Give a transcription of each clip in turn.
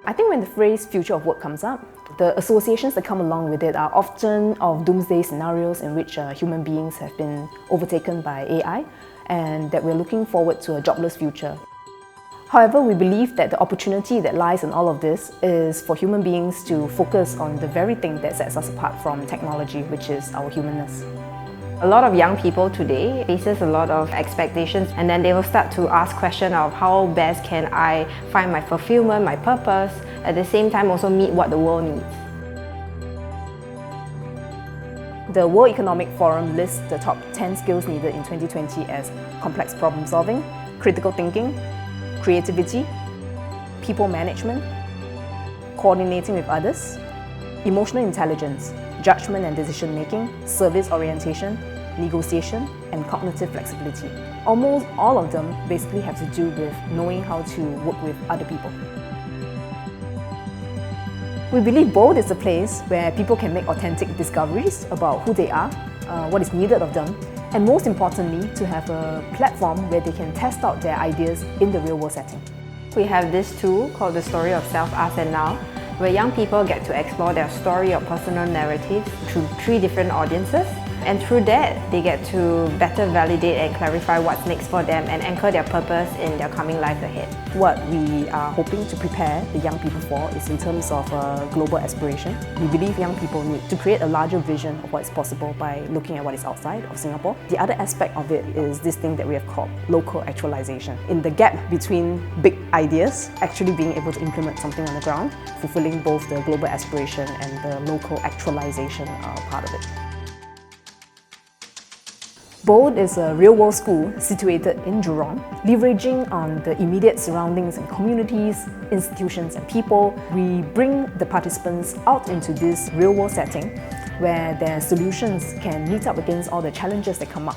I think when the phrase future of work comes up, the associations that come along with it are often of doomsday scenarios in which human beings have been overtaken by AI and that we're looking forward to a jobless future. However, we believe that the opportunity that lies in all of this is for human beings to focus on the very thing that sets us apart from technology, which is our humanness. A lot of young people today faces a lot of expectations, and then they will start to ask questions of how best can I find my fulfillment, my purpose, at the same time also meet what the world needs. The World Economic Forum lists the top 10 skills needed in 2020 as complex problem solving, critical thinking, creativity, people management, coordinating with others, emotional intelligence, judgment and decision making, service orientation, negotiation, and cognitive flexibility. Almost all of them basically have to do with knowing how to work with other people. We believe Bold is a place where people can make authentic discoveries about who they are, what is needed of them, and most importantly, to have a platform where they can test out their ideas in the real-world setting. We have this tool called the Story of Self, Us and Now, where young people get to explore their story or personal narratives through 3 different audiences. And through that, they get to better validate and clarify what's next for them and anchor their purpose in their coming life ahead. What we are hoping to prepare the young people for is in terms of global aspiration. We believe young people need to create a larger vision of what is possible by looking at what is outside of Singapore. The other aspect of it is this thing that we have called local actualization. In the gap between big ideas, actually being able to implement something on the ground, fulfilling both the global aspiration and the local actualization part of it. Bold is a real-world school situated in Jurong. Leveraging on the immediate surroundings and communities, institutions and people, we bring the participants out into this real-world setting where their solutions can meet up against all the challenges that come up.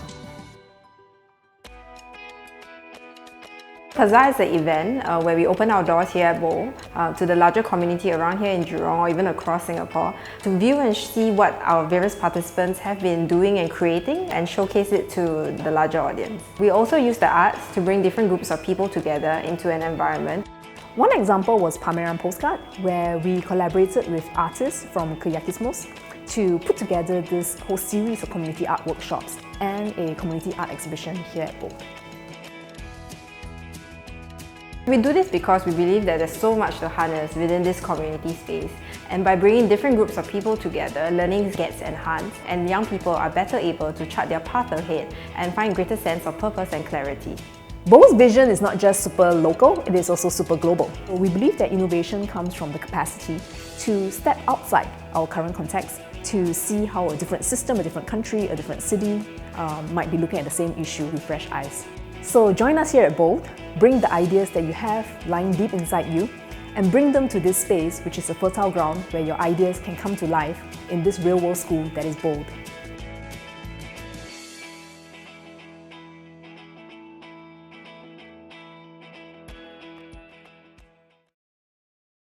Bazaar is an event where we open our doors here at Bold to the larger community around here in Jurong or even across Singapore to view and see what our various participants have been doing and creating and showcase it to the larger audience. We also use the arts to bring different groups of people together into an environment. One example was Pameran Postcard, where we collaborated with artists from curiosities to put together this whole series of community art workshops and a community art exhibition here at Bold. We do this because we believe that there's so much to harness within this community space, and by bringing different groups of people together, learning gets enhanced and young people are better able to chart their path ahead and find greater sense of purpose and clarity. Bold's vision is not just super local, it is also super global. We believe that innovation comes from the capacity to step outside our current context to see how a different system, a different country, a different city might be looking at the same issue with fresh eyes. So join us here at Bold, bring the ideas that you have lying deep inside you and bring them to this space which is a fertile ground where your ideas can come to life in this real-world school that is Bold.